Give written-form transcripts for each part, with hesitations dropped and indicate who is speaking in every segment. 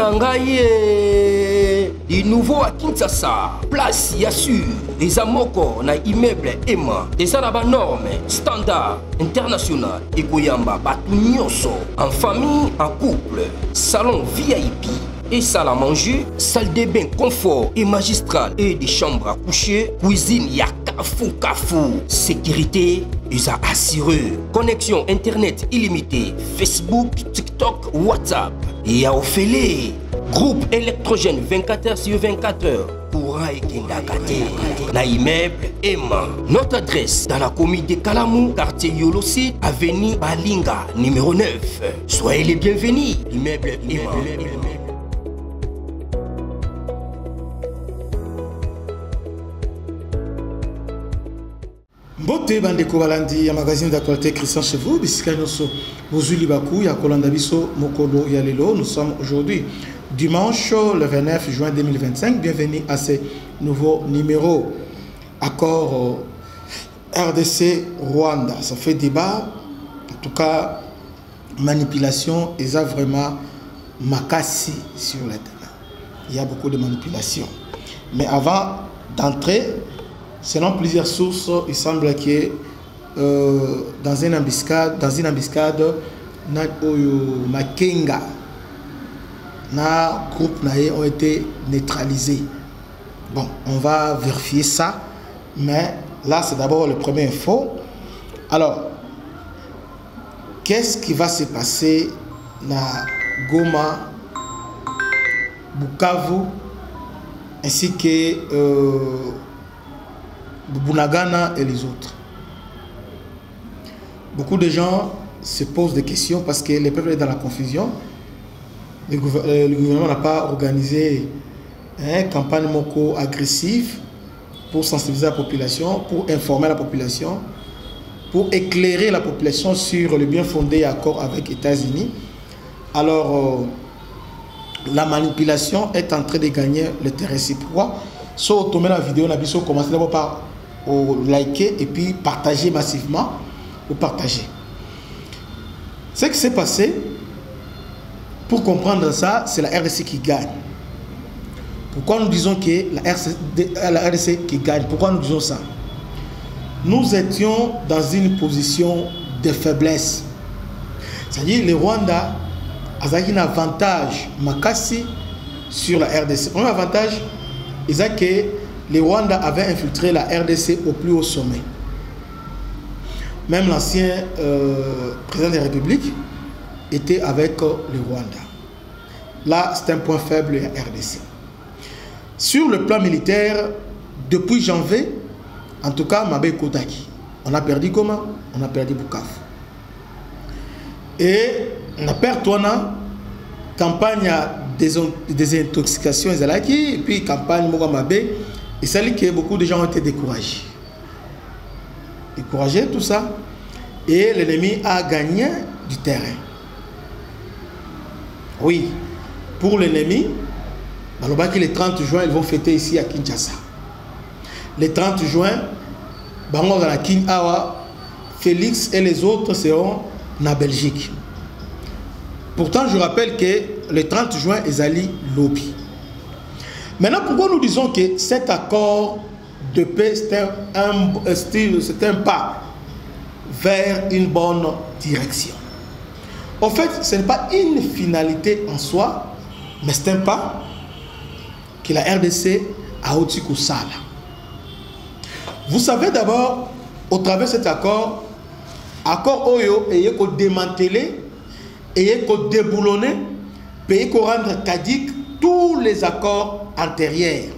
Speaker 1: Nangaye, du nouveau à Kinshasa, place Yassur, des amoko na immeuble Emma, des arabes normes, standard, international, et Koyamba, Batunyoso, en famille, en couple, salon VIP. Et salle à manger, salle de bain confort et magistrale et des chambres à coucher, cuisine Kafou. Sécurité, ils ont assuré. Connexion internet illimitée, Facebook, TikTok, WhatsApp. Et à Ophélie, groupe électrogène 24h/24h. Courant et Kindakate. Na immeuble Emma. Notre adresse dans la commune de Kalamou, quartier Yolosi, avenue Balinga, numéro 9. Soyez les bienvenus. Immeuble Emma.
Speaker 2: Bote bandeko balandi ya magazine d'actualité Christian chez vous bisika noso bozuli baku ya kolanda biso mokolo ya lelo. Nous sommes aujourd'hui dimanche le 29 juin 2025. Bienvenue à ce nouveau numéro. Accord RDC Rwanda, ça fait débat, en tout cas manipulation et ça vraiment makasi sur le terrain. Il y a beaucoup de manipulation. Mais avant d'entrer, selon plusieurs sources, il semble que dans une embuscade, na Makenga, na groupe ont été neutralisés. Bon, on va vérifier ça, mais là c'est d'abord le premier info. Alors, qu'est-ce qui va se passer na Goma, Bukavu, ainsi que Bunagana et les autres? Beaucoup de gens se posent des questions parce que le peuple est dans la confusion. Le gouvernement n'a pas organisé une campagne moko agressive pour sensibiliser la population, pour informer la population, pour éclairer la population sur le bien fondé accord avec les États-Unis. Alors, la manipulation est en train de gagner le terrain. C'est pourquoi, si vous tombez la vidéo, on a commencé d'abord par liker et puis partager massivement ou partager. Ce qui s'est passé, pour comprendre ça, c'est la RDC qui gagne. Pourquoi nous disons que la RDC qui gagne? Pourquoi nous disons ça? Nous étions dans une position de faiblesse. C'est-à-dire le Rwanda a un avantage makasi sur la RDC. Le premier avantage, c'est que le Rwanda avait infiltré la RDC au plus haut sommet. Même l'ancien président de la République était avec le Rwanda. Là, c'est un point faible de la RDC. Sur le plan militaire, depuis janvier, en tout cas, Mabé Kotaki. On a perdu Goma, on a perdu Bukavu. Et on a perdu la campagne de désintoxication, et puis campagne Mabé. Et ça dit que beaucoup de gens ont été découragés. Découragés, tout ça. Et l'ennemi a gagné du terrain. Oui, pour l'ennemi, le 30 juin, ils vont fêter ici à Kinshasa. Le 30 juin, Félix et les autres seront en Belgique. Pourtant, je rappelle que le 30 juin, ils allaient lobby. Maintenant, pourquoi nous disons que cet accord de paix, c'est un pas vers une bonne direction? En fait, ce n'est pas une finalité en soi, mais c'est un pas que la RDC a au Sala. Vous savez d'abord, au travers de cet accord Oyo, et qu'on démanteler, et qu'on déboulonner, et qu'on rendre caduc tous les accords antérieurs.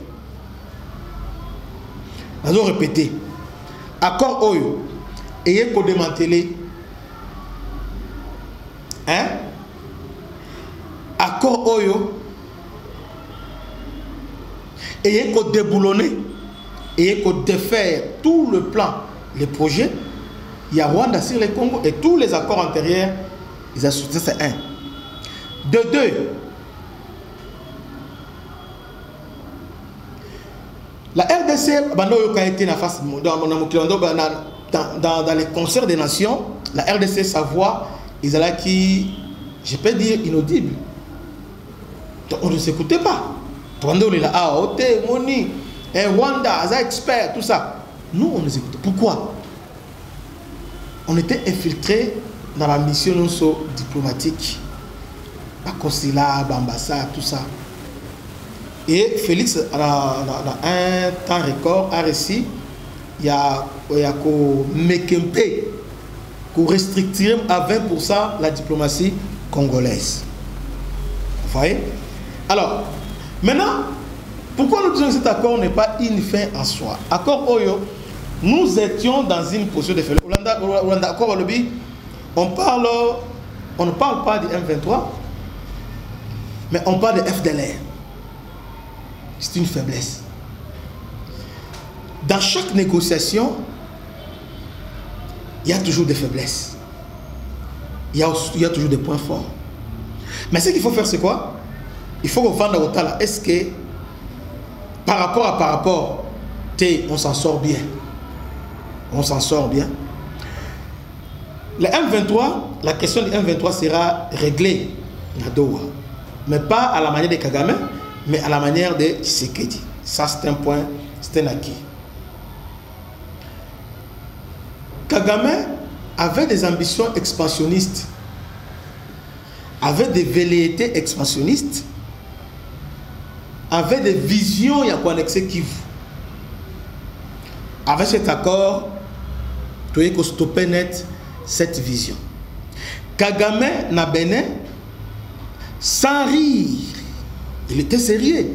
Speaker 2: Nous allons répéter. Accord Oyo, et qu'on démanteler. Hein? Accord Oyo, et qu'on déboulonner, et qu'on défaire tout le plan, les projets. Il y a Rwanda sur le Congo et tous les accords antérieurs, ils ont soutenu, c'est un. De deux, la RDC, dans les concerts des nations, la RDC, sa voix, ils ont qui, je peux dire, inaudible. Donc, on ne s'écoutait pas. On est là, ah, Ote, Moni, Rwanda, Aza expert, tout ça. Nous, on les écoutait. Pourquoi? On était infiltrés dans la mission diplomatique. La consulat, l'ambassade, tout ça. Et Félix, dans un temps record, a réussi, il y a qu'on restricter à 20% la diplomatie congolaise. Vous voyez? Alors, maintenant, pourquoi nous disons que cet accord n'est pas une fin en soi? Accord Oyo, nous étions dans une position de faiblesse. On ne parle pas du M23, mais on parle de FDLR. C'est une faiblesse. Dans chaque négociation, il y a toujours des faiblesses. Il y a toujours des points forts. Mais ce qu'il faut faire, c'est quoi? Il faut vendre au talent. Est-ce que par rapport, on s'en sort bien? On s'en sort bien. Le M23, la question du M23 sera réglée à Doha. Mais pas à la manière de Kagame, mais à la manière de Tshisekedi. Ça, c'est un point, c'est un acquis. Kagame avait des ambitions expansionnistes, avait des velléités expansionnistes, avait des visions il y a quoi annexer Kivu. Avec cet accord, tu as stoppé net cette vision. Kagame n'a Bénin sans rire. Il était sérieux.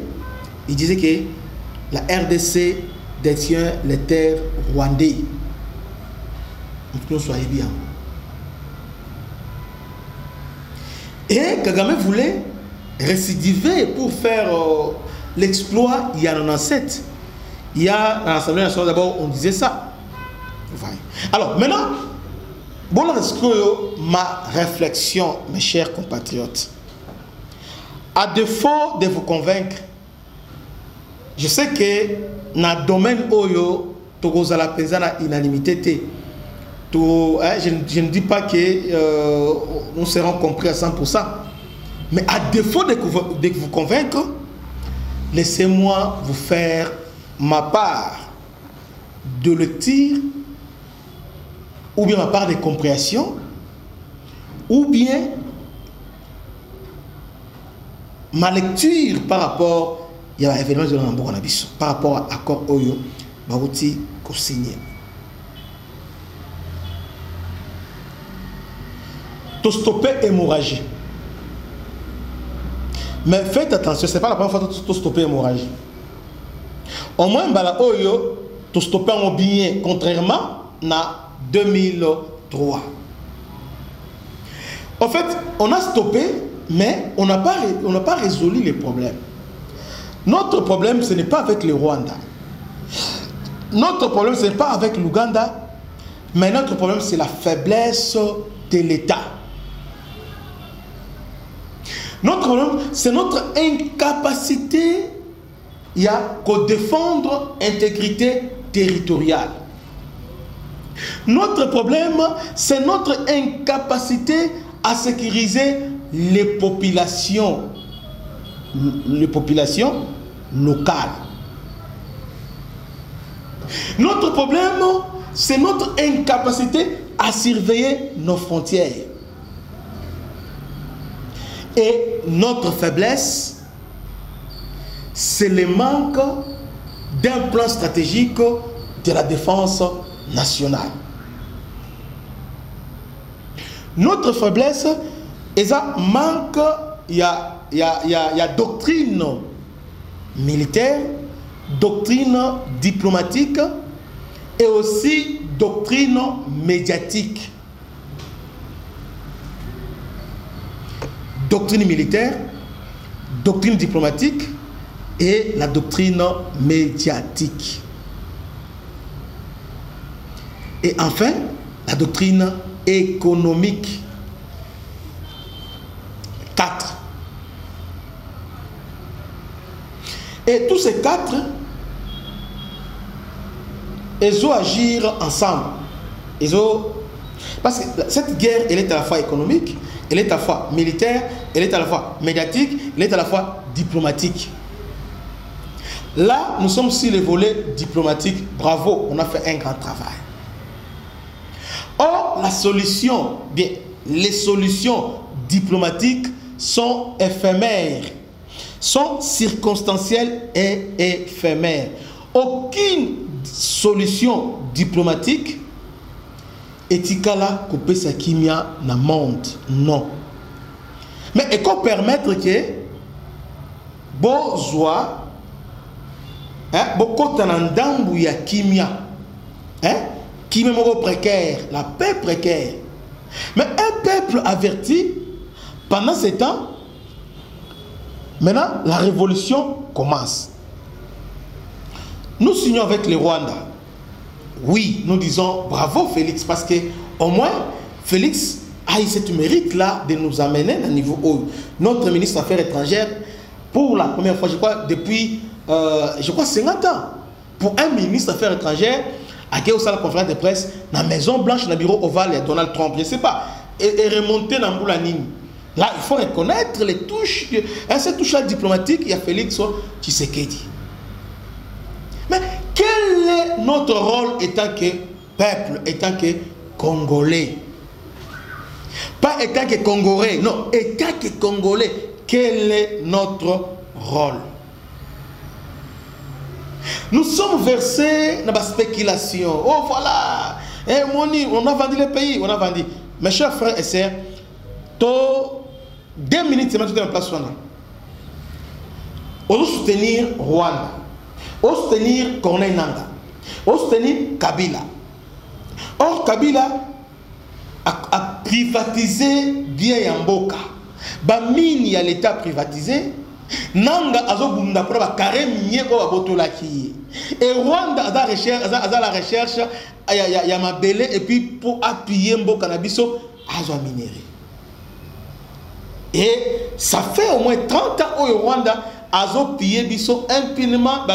Speaker 2: Il disait que la RDC détient les terres rwandais. Donc, soyez bien. Et Kagame voulait récidiver pour faire l'exploit. Il y en a 7. Il y a dans l'Assemblée nationale d'abord, on disait ça. Alors maintenant, bon, ma réflexion, mes chers compatriotes, à défaut de vous convaincre, je sais que dans le domaine Oyo, Togo la pesana unanimité. Je ne dis pas que nous serons compris à 100%, mais à défaut de vous convaincre, laissez-moi vous faire ma part de lecture, ou bien ma part de compréhension, ou bien ma lecture par rapport à l'événement de l'Ambour par rapport à l'accord Oyo, Baouti, co-signé. Tout stopper hémorragie. Mais faites attention, ce n'est pas la première fois que tout stopper hémorragie. Au moins, Bala Oyo, tout stopper en bien, contrairement à 2003. En fait, on a stoppé, mais on n'a pas résolu les problèmes. Notre problème, ce n'est pas avec le Rwanda. Notre problème, ce n'est pas avec l'Ouganda, mais notre problème, c'est la faiblesse de l'État. Notre problème, c'est notre incapacité à défendre l'intégrité territoriale. Notre problème, c'est notre incapacité à sécuriser les populations locales. Notre problème, c'est notre incapacité à surveiller nos frontières. Et notre faiblesse, c'est le manque d'un plan stratégique de la défense nationale. Notre faiblesse, c'est un manque, il y a doctrine militaire, doctrine diplomatique et aussi doctrine médiatique. Doctrine militaire, doctrine diplomatique et la doctrine médiatique. Et enfin, la doctrine économique. 4. Et tous ces 4, ils vont agir ensemble. Ils vont Parce que cette guerre, elle est à la fois économique, elle est à la fois militaire, elle est à la fois médiatique, elle est à la fois diplomatique. Là, nous sommes sur le volet diplomatique. Bravo, on a fait un grand travail. Or, la solution, bien, les solutions diplomatiques sont éphémères, sont circonstancielles et éphémères. Aucune solution diplomatique etikala kopesa kimia na monde, non. Mais il faut permettre que bozwa bokota na ndambu ya kimia, kimia moko précaire, la paix précaire. Mais un peuple averti, pendant ce temps, maintenant la révolution commence. Nous signons avec le Rwanda. Oui, nous disons bravo Félix, parce que au moins Félix a eu cette mérite-là de nous amener à un niveau haut. Notre ministre des Affaires étrangères, pour la première fois, je crois, depuis 50 ans, pour un ministre des Affaires étrangères, à qui la conférence de presse, dans la Maison Blanche, dans le bureau ovale, il y a Donald Trump, je ne sais pas, et remonter dans Mboulanine. Là, il faut reconnaître les touches, ces touches-là diplomatiques, il y a Félix Tshisekedi. Mais quel est notre rôle étant que peuple, étant que Congolais? Pas étant que Congolais, non, étant que Congolais, quel est notre rôle? Nous sommes versés dans la spéculation. Oh voilà, on a vendu le pays, on a vendu. Mes chers frères et sœurs, 2 minutes, c'est maintenant en place. On doit soutenir Rwanda. On soutenir Corneille Nangaa, on soutenir Kabila. Or, Kabila a privatisé bien Yamboka. Bamini à l'État privatisé. Nanga a zobunda pour ba carré minier ko abotolaki. Et Rwanda a la recherche ya mabele et puis pour appuyer Mboka na biso azo minérer. Et ça fait au moins 30 ans au Rwanda azo pillé biso impunément.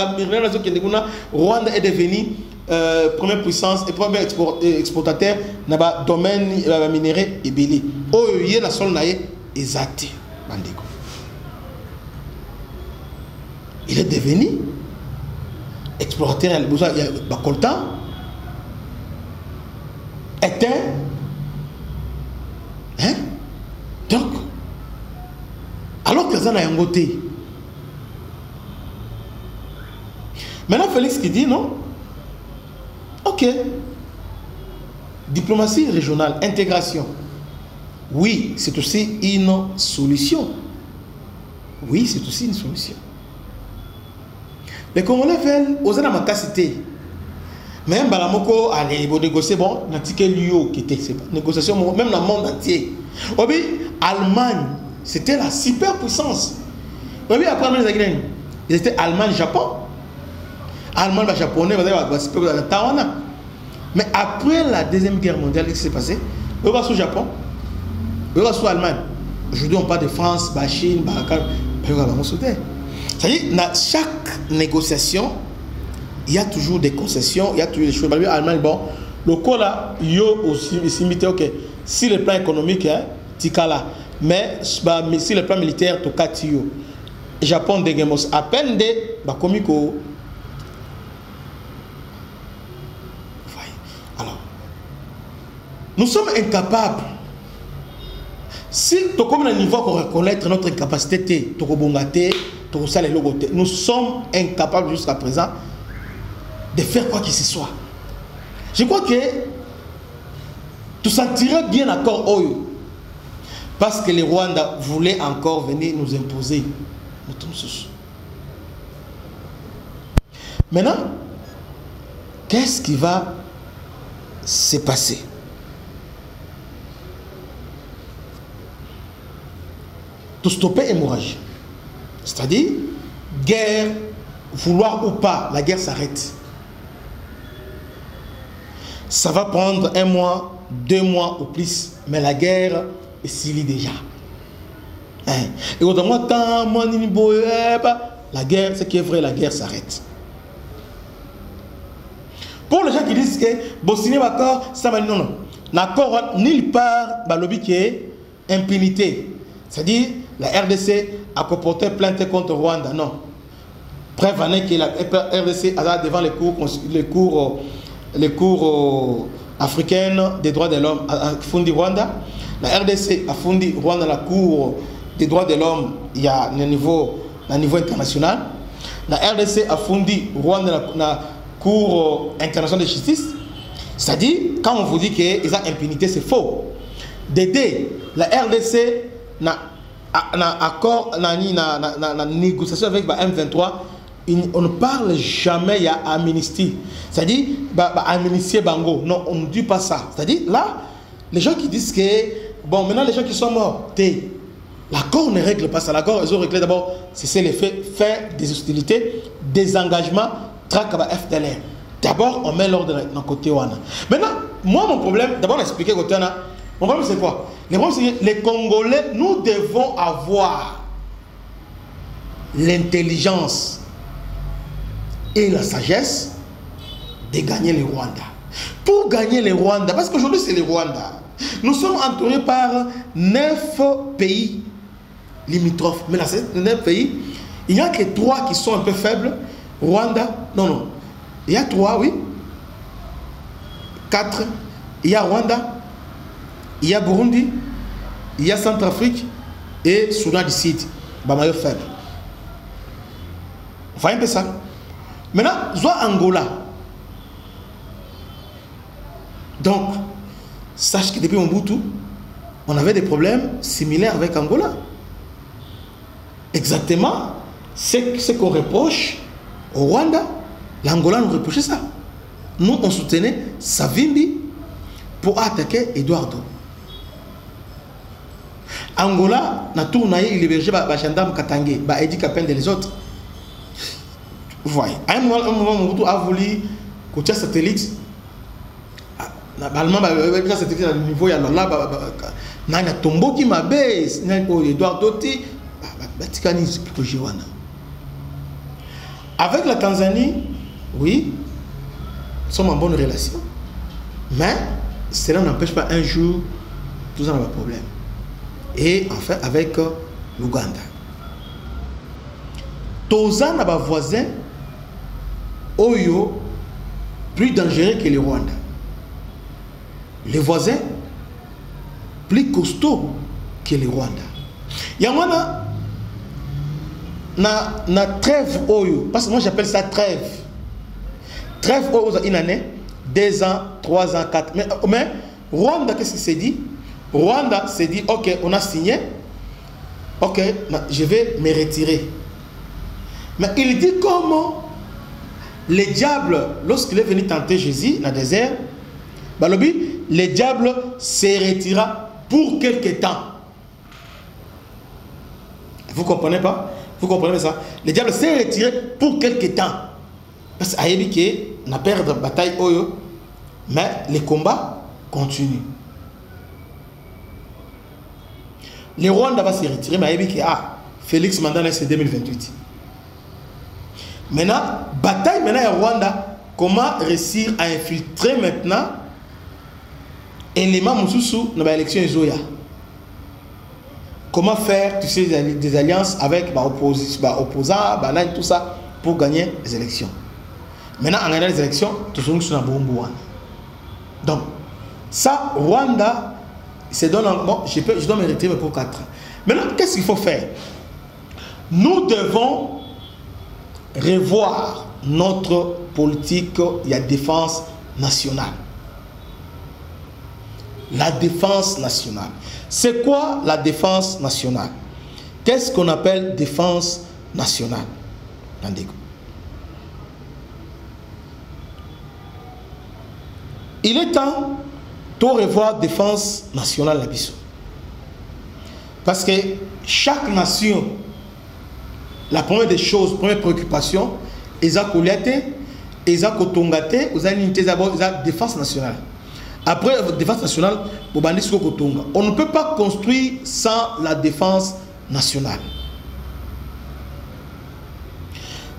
Speaker 2: Rwanda est devenu première puissance et premier exportateur dans le domaine minerai et belé. Oye la sol nae ezate bandeko. Il est devenu explorateur, il y a coltan, éteint, hein? Donc, alors que ça n'a rien goûté. Maintenant, Félix qui dit non, ok, diplomatie régionale, intégration, oui, c'est aussi une solution. Oui, c'est aussi une solution. Les Congolais veulent oser dans ma capacité. Même Balamoko allez négocier bon, n'a ticket Lio qui était négociation même dans le monde entier. Obi Allemagne, c'était la superpuissance. Obi après ils étaient Allemagne, Japon. Allemagne, japonais, mais après la deuxième guerre mondiale, qu'est-ce qui s'est passé? On va sous Japon, on va sous Allemagne. Aujourd'hui, on parle de France, de Chine, de c'est-à-dire, dans chaque négociation, il y a toujours des concessions, il y a toujours des choses. Allemagne, bon, le cas là, il y a aussi, ok, si le plan économique, tikala, mais si le plan militaire, to katio. Japon, dégemos, à peine de, bah, comico. Alors, nous sommes incapables. Si tu comme un niveau pour reconnaître notre incapacité, nous sommes incapables jusqu'à présent de faire quoi que ce soit. Je crois que tu sentirais bien d'accord Oyo. Parce que les Rwandais voulaient encore venir nous imposer notre souci. Maintenant, qu'est-ce qui va se passer? Tout stopper l'hémorragie. C'est-à-dire, guerre, vouloir ou pas, la guerre s'arrête. Ça va prendre 1 mois, 2 mois ou plus, mais la guerre est scellée déjà. Et autrement, la guerre, ce qui est vrai, la guerre s'arrête. Pour les gens qui disent que bon signer l'accord, ça va non non. L'accord nulle part bah lobby qui est impunité. C'est-à-dire la RDC a comporté plainte contre Rwanda. Non. Preuve en est que la RDC a devant les cours africaines des droits de l'homme a fondé Rwanda. La RDC a fondé Rwanda la cour des droits de l'homme il y a un niveau international. La RDC a fondé Rwanda la cour internationale de justice. C'est-à-dire, quand on vous dit qu'il y a impunité, c'est faux. D'aider la RDC n'a accord, na négociation avec M23, on ne parle jamais, il y a amnistie. C'est-à-dire, amnistier Bango. Non, on ne dit pas ça. C'est-à-dire, là, les gens qui disent que, bon, maintenant les gens qui sont morts, l'accord ne règle pas ça. L'accord, ils ont réglé d'abord, c'est les faits, faire des hostilités, des engagements, traque à FDLR. D'abord, on met l'ordre dans le côté Wana. Maintenant, moi, mon problème, d'abord, on a expliqué côté Wana. Mon problème, c'est quoi? Le problème, c'est que les Congolais, nous devons avoir l'intelligence et la sagesse de gagner les Rwanda. Pour gagner les Rwanda, parce qu'aujourd'hui, c'est les Rwanda. Nous sommes entourés par 9 pays limitrophes. Mais là, c'est 9 pays. Il n'y a que 3 qui sont un peu faibles. Rwanda, non. Il y a 3, oui. 4. Il y a Rwanda. Il y a Burundi. Il y a Centrafrique. Et Soudan du Sud. Bamayo faible. Vous voyez un peu ça. Maintenant, soit Angola. Donc, sache que depuis Mobutu, on avait des problèmes similaires avec Angola. Exactement ce qu'on reproche au Rwanda. L'Angola nous reprochait ça. Nous, on soutenait Savimbi pour attaquer Eduardo. Angola, na tournaye, il hébergeait les gendarmes Katangé, Edi Kapende et les autres. Vous voyez. À un moment, Mobutu a voulu côté satellite. Normalement, satellite à niveau, il y a là, il y a tombeau qui m'a baissé, il y a Eduardo T. Avec la Tanzanie, oui, nous sommes en bonne relation. Mais cela n'empêche pas un jour, tout ça n'a pas de problème. Et enfin, avec l'Ouganda. Toza n'a pas voisin, Oyo, plus dangereux que le Rwanda. Les voisins, plus costauds que le Rwanda. Il y a na trêve Oyo, parce que moi j'appelle ça trêve. Trêve Oyo, une année, 2 ans, 3 ans, 4. Mais Rwanda, qu'est-ce qu'il s'est dit? Rwanda s'est dit, ok, on a signé, ok, je vais me retirer. Mais il dit comment les diables, lorsqu'il est venu tenter Jésus dans le désert, le diable se retira pour quelque temps. Vous comprenez pas? Vous comprenez ça? Le diable s'est retiré pour quelque temps. Parce qu'on a perdu la bataille, mais les combats continuent. Le Rwanda va se retirer, mais Félix Mandela c'est 2028. Maintenant, bataille maintenant au Rwanda, comment réussir à infiltrer maintenant éléments Moussoussou dans l'élection Zoya? Comment faire, tu sais, des alliances avec opposants, tout ça, pour gagner les élections. Maintenant, en gagnant les élections, tout le monde est dans Bombouane. Donc, ça, Rwanda, bon, je dois me retirer pour 4 ans. Maintenant, qu'est-ce qu'il faut faire? Nous devons revoir notre politique de défense nationale. La défense nationale. C'est quoi la défense nationale? Qu'est-ce qu'on appelle défense nationale? Il est temps de revoir défense nationale la Bissau. Parce que chaque nation, la première des choses, première préoccupation, ils ont collecté, ils ont cotongate, ils ont unité d'abord, ils ont défense nationale. Après la défense nationale, on ne peut pas construire sans la défense nationale.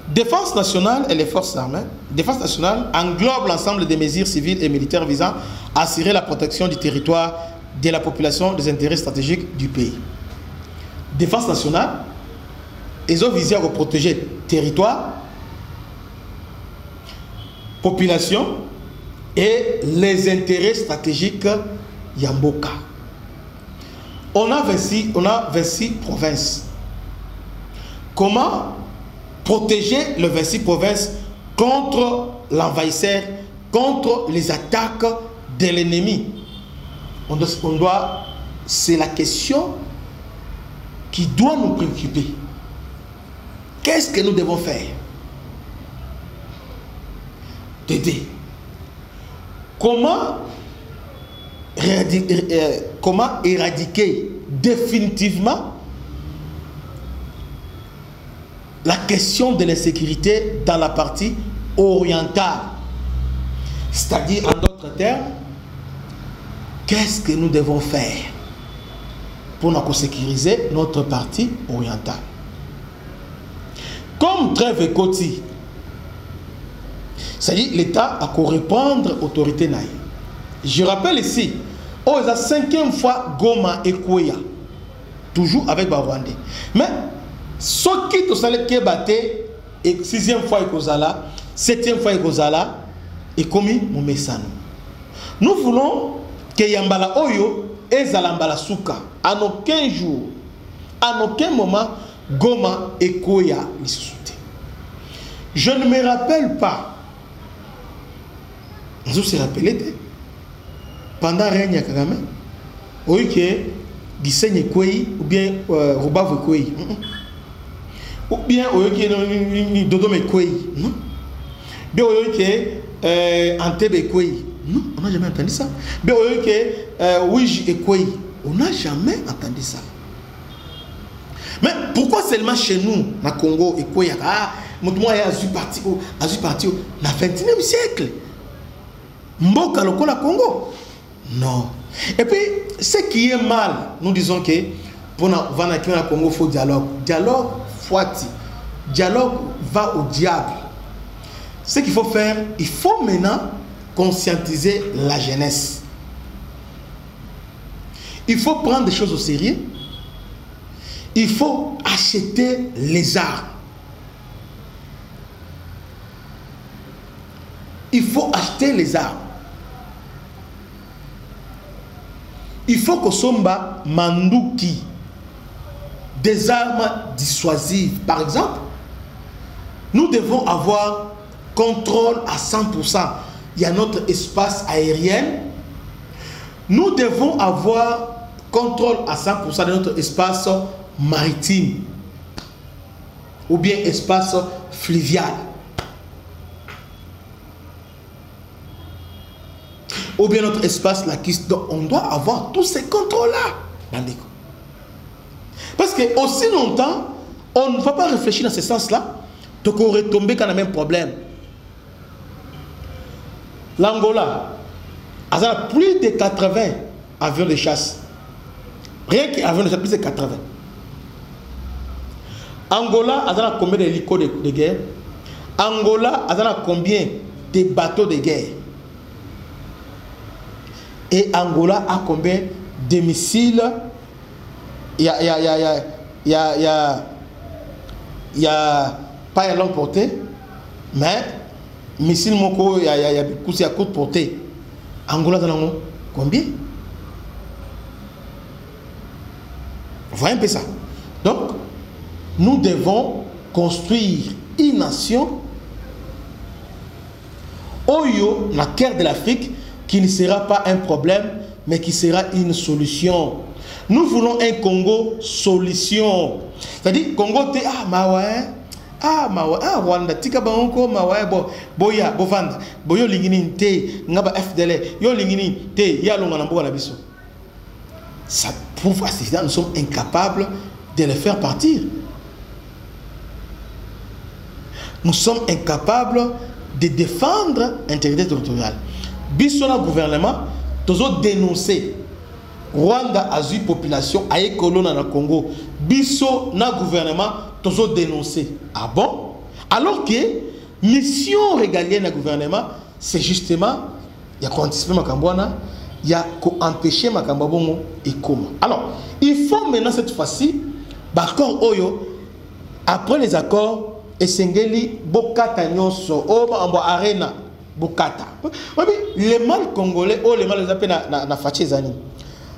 Speaker 2: Défense nationale et les forces armées. Défense nationale englobe l'ensemble des mesures civiles et militaires visant à assurer la protection du territoire, de la population, des intérêts stratégiques du pays. Défense nationale, ils ont visé à protéger territoire, population et les intérêts stratégiques Yamboka. On a 26 provinces. Comment protéger les 26 provinces contre l'envahisseur, contre les attaques de l'ennemi? C'est la question qui doit nous préoccuper. Qu'est-ce que nous devons faire? D'aider. Comment éradiquer définitivement la question de l'insécurité dans la partie orientale? C'est-à-dire, en d'autres termes, qu'est-ce que nous devons faire pour nous sécuriser notre partie orientale? Comme Trèves et Koti, c'est-à-dire l'État a qu'à répondre aux autorités naïves. Je rappelle ici, c'est la 5e fois Goma et Kouya, toujours avec Barwandais. Mais ce qui est batté, et 6e fois Ekozala, 7e fois Ekozala, et commis Moumessano. Nous voulons que Yambala Oyo et Zalambala Souka, en aucun jour, en aucun moment, Goma et Kouya les soutiennent. Je ne me rappelle pas. Vous vous rappelez pendant Régna Kagame, oui que Gisenye Kouyi ou bien Rubavu Kouyi, ou bien oui que Dodome Kouyi, non? Bien oui que Antebe Kouyi, non? On n'a jamais entendu ça. Bien oui que Ouiji et Kouyi, on n'a jamais entendu ça. Mais pourquoi seulement chez nous, na Congo et Kouyi, moi a eu parti au 21e siècle? Mboka lokola Congo? Non. Et puis, ce qui est mal, nous disons que pour le Congo, il faut dialogue. Dialogue, dialogue va au diable. Ce qu'il faut faire, il faut maintenant conscientiser la jeunesse. Il faut prendre des choses au sérieux. Il faut acheter les armes. Il faut acheter les armes. Il faut que Somba Mandouki des armes dissuasives. Par exemple, nous devons avoir contrôle à 100%. Il y a notre espace aérien. Nous devons avoir contrôle à 100% de notre espace maritime ou bien espace fluvial. Ou bien notre espace lacustre. Donc on doit avoir tous ces contrôles-là. Parce que aussi longtemps, on ne va pas réfléchir dans ce sens-là, donc on retombe quand on a le même problème. L'Angola a plus de 80 avions de chasse. Rien qu'avions de chasse, plus de 80. Angola a combien d'hélicos de guerre? Angola a combien de bateaux de guerre? Et Angola a combien de missiles? Il y a pas à longue portée, mais missiles moko, il y a beaucoup à courte portée. Angola a combien? Vous voyez un peu ça. Donc, nous devons construire une nation Oyo, la terre de l'Afrique, qui ne sera pas un problème, mais qui sera une solution. Nous voulons un Congo solution. C'est-à-dire, Congo, Rwanda, tika bango mawae boya bovanda boyo lingini te ngaba FDL yo lingini te ya longa na mboka na biso. Ça prouve à ce que nous sommes incapables de les faire partir. Nous sommes incapables de défendre l'intégrité territoriale. Biso na gouvernement tozo dénoncer Rwanda a eu population à écolo na Congo. Biso na gouvernement tozo dénoncer. Ah bon? Alors que mission régalienne du gouvernement, c'est justement, il y a qu'anticiper Makambouana, il y a qu'empêcher Makambabongo et comment. Alors, il faut maintenant cette fois-ci, d'accord, Oyo, après les accords, et Sengeli, Bokata Nyonso, Oba Arena, Bokata. Les mal congolais, oh, les mal les appellent na Fati Zani.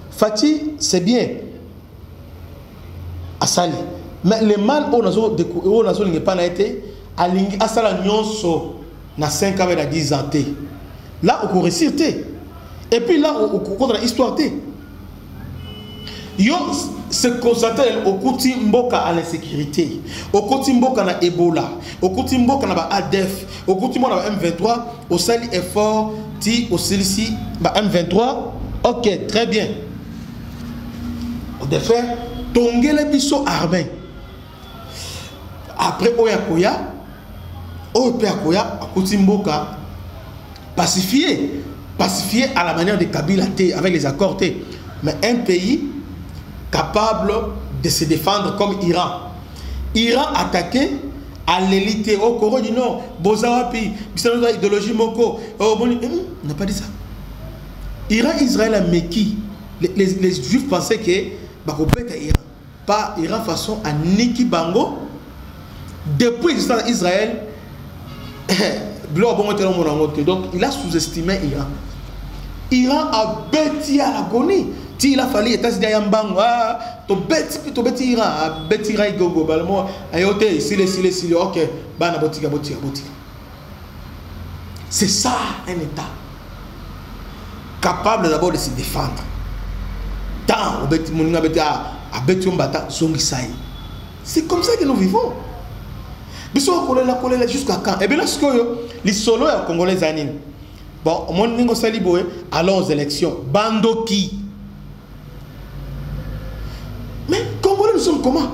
Speaker 2: Fati, c'est bien. Asali. Mais les mal, on n'a pas été, Asala Nyonso, na 5 ans, na 10 ans. Là, on peut réussir. Et puis là, on compte la histoire. Yo se concentre au côté mboka à l'insécurité, au côté mboka na Ebola, au côté mboka na ADF, au côté mboka na M23, au sali effort ti au celui-ci ba M23. OK, très bien. De faire tongele biso armée. Après Oyakoya, Oyakoya à côté mboka pacifié à la manière de Kabila avec les accords mais un pays capable de se défendre comme Iran. Iran attaqué à l'élite au Corée du Nord, Bozawapi, idéologie Moko. On n'a pas dit ça. Iran, Israël a méqui. Les Juifs pensaient que Iran, pas Iran façon à Niki Bango. Depuis l'existence d'Israël, donc il a sous-estimé Iran. Iran a bêti à l'agonie. Il a fallu États-Unis à Yambango, to bêti Iran, bêti Iran gogo, balmo, ayote, sile, ok, bana botika. C'est ça un État capable d'abord de se défendre. Tant bêti moninga bêti à bêti mbata zongisai. C'est comme ça que nous vivons. Biso kolela jusqu'à quand? Et bien là ce que les solos congolais anine. Bon, mon ningo saliboé, allons aux élections. Bandoki. Mais Congolais, nous sommes comment?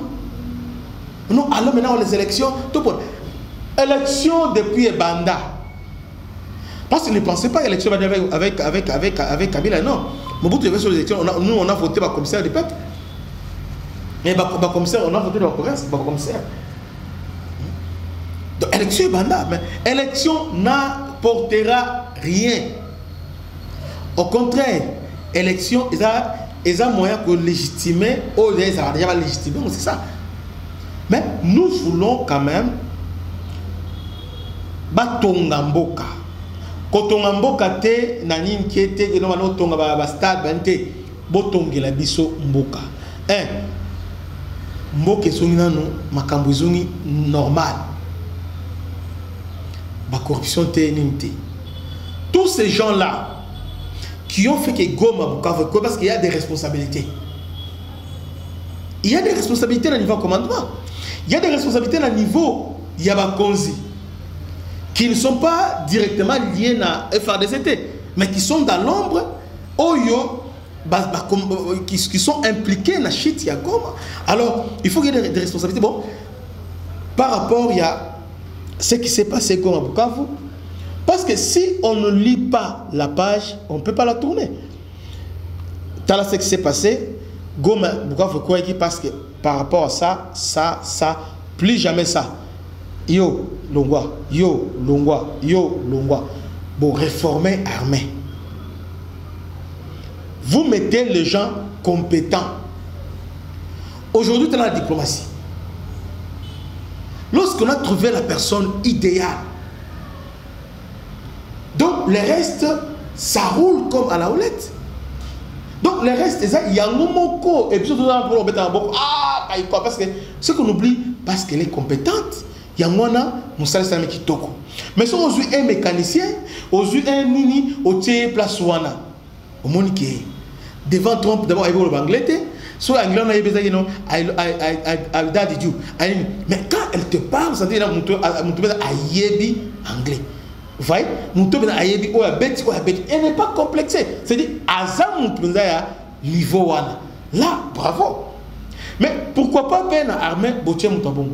Speaker 2: Nous allons maintenant aux élections. Tout pour élection depuis Banda. Parce qu'ils ne pensaient pas à l'élection avec Kabila, non. Mobutu avait sur les élections, nous on a voté par commissaire du peuple. Mais par commissaire, on a voté par commissaire. Donc élection Banda, mais élection n'apportera rien. Au contraire, élection, ils ont moyen de légitimer, c'est ça. Mais nous voulons quand même Batongamboka. Kotongamboka te nanine qui était no mano tonga ba stade bante botongela biso mboka. Mboka songi nanu makambo zongi normal. Ba corruption te ninte. Tous ces gens-là qui ont fait que Goma Bukavu, parce qu'il y a des responsabilités. Il y a des responsabilités au niveau commandement. Il y a des responsabilités au niveau Yabakonzi qui ne sont pas directement liées à FRDCT, mais qui sont dans l'ombre, qui sont impliqués dans la chute Goma. Alors, il faut qu'il y ait des responsabilités. Bon, par rapport à ce qui s'est passé Goma Bukavu, parce que si on ne lit pas la page, on ne peut pas la tourner. T'as ce qui s'est passé, Goma Bukavu parce que par rapport à ça, plus jamais ça. Yo Longwa. Bon, réformer armée. Vous mettez les gens compétents. Aujourd'hui, tu as la diplomatie. Lorsqu'on a trouvé la personne idéale, donc le reste, ça roule comme à la houlette. Donc le reste, il y a un moment et puis surtout parce que ce qu'on oublie, parce qu'elle est compétente, il y a un Moussala qui toko. Mais si on a un mécanicien, on a un nini, on a place wana. Au monde qui est devant Trump, d'abord il va l'anglais, soit anglais on a besoin de non, mais quand elle te parle, ça dit là, mon yebi anglais. Vous voyez, elle n'est pas complexée. C'est-à-dire, niveau wana. Là, bravo. Mais pourquoi pas faire une armée botier moutabon?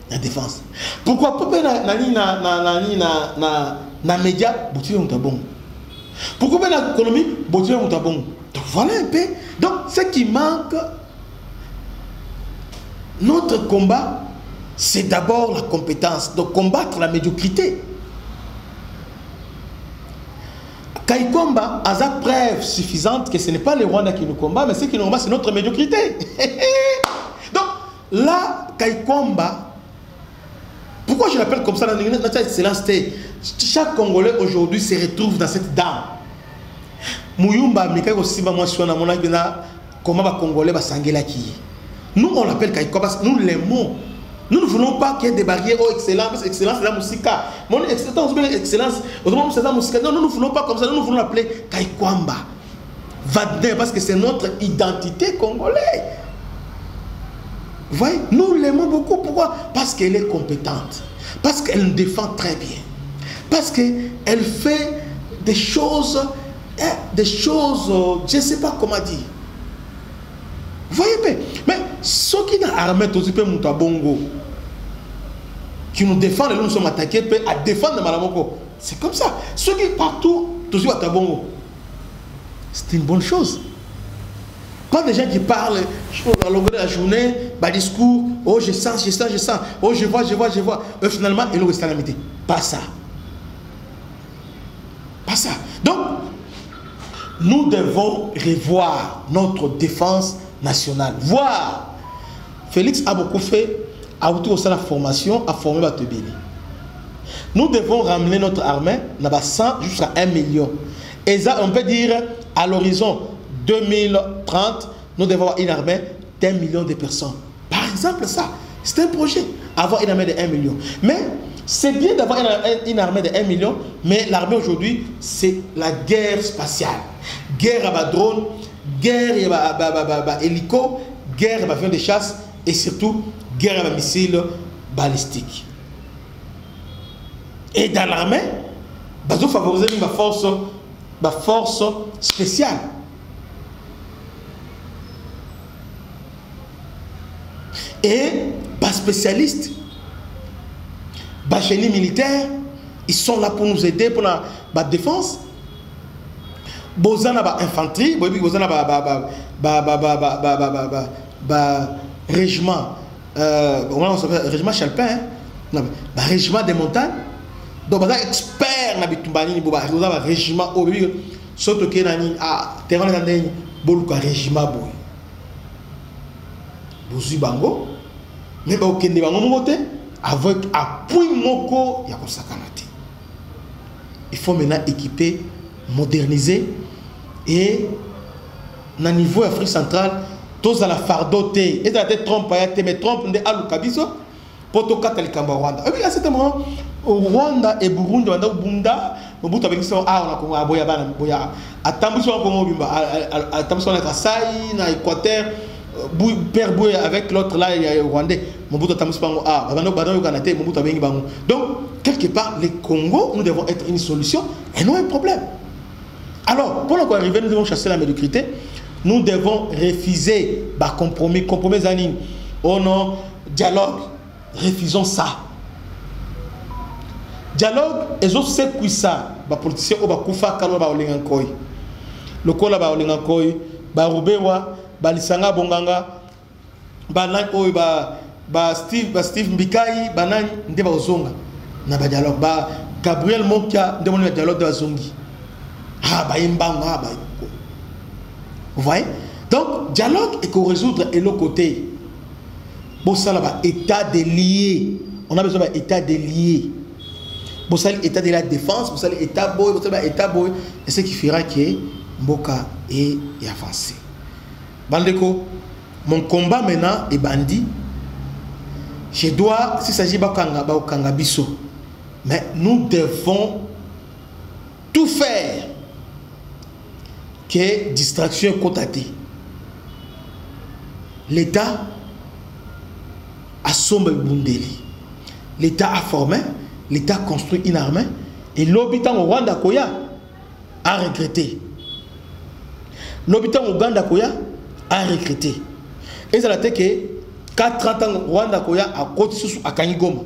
Speaker 2: La défense. Pourquoi pas faire na média botier moutabon? Pourquoi pas faire l'économie botier moutabon? Donc voilà un peu. Donc ce qui manque, notre combat c'est d'abord la compétence, de combattre la médiocrité. Kaikomba a la preuve suffisante que ce n'est pas les Rwandais qui nous combattent, mais ceux qui nous combattent, c'est notre médiocrité. Donc, là, Kaikomba, pourquoi je l'appelle comme ça, notre excellence, chaque Congolais aujourd'hui se retrouve dans cette dame. Mouyumba, Mikaïko Simba, moi, je suis en comment les Congolais va s'engueuler qui. Nous, on l'appelle Kaikomba parce que nous l'aimons. Nous ne voulons pas qu'il y ait des barrières. Oh, excellence, excellence, c'est la musique. Mon excellence, excellence, c'est la musique. Non, nous ne voulons pas comme ça. Nous voulons l'appeler Kaikomba. Vadin, parce que c'est notre identité congolaise. Vous voyez, nous l'aimons beaucoup. Pourquoi? Parce qu'elle est compétente. Parce qu'elle nous défend très bien. Parce qu'elle fait des choses, je ne sais pas comment dire. Vous voyez bien. Mais ceux qui ont armé tous les Moutabongo, qui nous défendent et nous sommes attaqués, peuvent défendre Malamoko. C'est comme ça. Ceux qui partout, tous les Moutabongo, c'est une bonne chose. Pas des gens qui parlent à longueur de la journée, bas discours, oh je sens, oh je vois. Et finalement, ils ont resté à la midi. Pas ça. Pas ça. Donc, nous devons revoir notre défense nationale. Voir. Félix a beaucoup fait, a autour de la formation, à former Batebili. Nous devons ramener notre armée, 100 jusqu'à 1 million. Et ça, on peut dire, à l'horizon 2030, nous devons avoir une armée d'1 million de personnes. Par exemple, ça, c'est un projet, avoir une armée de 1 million. Mais c'est bien d'avoir une armée de 1 million, mais l'armée aujourd'hui, c'est la guerre spatiale. Guerre à drone, guerre à hélico, guerre à avion de chasse et surtout guerre à missiles balistiques. Et dans l'armée, il faut favoriser la force spéciale. Et les spécialistes, les génies militaires, ils sont là pour nous aider pour la défense. Bozana ba infanterie, bozana ba régiment, on s'appelle régiment Chalpin, régiment des montagnes. Donc baza expert na bitumbani bo ba régiment au surtout que nani a terrain na ndeni boluka régiment boy. Bozu bango, mais ba okende bango moté avec appui moko ya kosakanate. Il faut maintenant équiper, moderniser. Et au niveau Afrique centrale, tous à la fardoté. Et ça a été Trump, mais Trump n'est pas le Kabiso. Pour tout cas, il y a Rwanda. Et puis à ce moment, Rwanda et Burundi, Rwanda, Bunda, on a dit on a boya. À Tambouson, à Tambouson, à Kassai, à Équateur, Père Boué avec l'autre là, il y a Rwandais. Donc, quelque part, les Congo, nous devons être une solution et non un problème. Alors, pour nous arriver, nous devons chasser la médiocrité. Nous devons refuser bah, compromis Zanine. Oh non, dialogue. Refusons ça. Dialogue, et autres, c'est quoi ça? Les politiciens, ils vont faire des choses. Le col là, ils vont faire des Rubewa, Lisanga Bonganga, Steve Mbikai, ils vont faire des dialogue. Gabriel Mokia, ils vont faire des dialogue de la Zongi. Vous voyez? Donc, dialogue et qu'on résoudre et l'autre côté. Bon, ça là, état de lié. On a besoin d'un état de lié. Bon, ça l'état de la défense, bon, ça l'état boy, bon, ça l'état boy. Et ce qui fera que Mboka est avancé. Bandeko, mon combat maintenant est bandit. Je dois, s'il s'agit de Kangabiso, mais nous devons tout faire que distraction contatée. L'État a sommé Bundeli. L'État a formé, l'État a construit une armée et l'habitant au Rwanda Koya a regretté. L'habitant au Rwanda Koya a regretté. Et ça a été que 4-30 ans au Rwanda Koya a continué à Kanyigoma.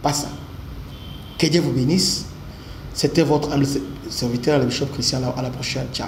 Speaker 2: Pas ça. Que Dieu vous bénisse. C'était votre serviteur, le bishop Christian. À la prochaine. Ciao.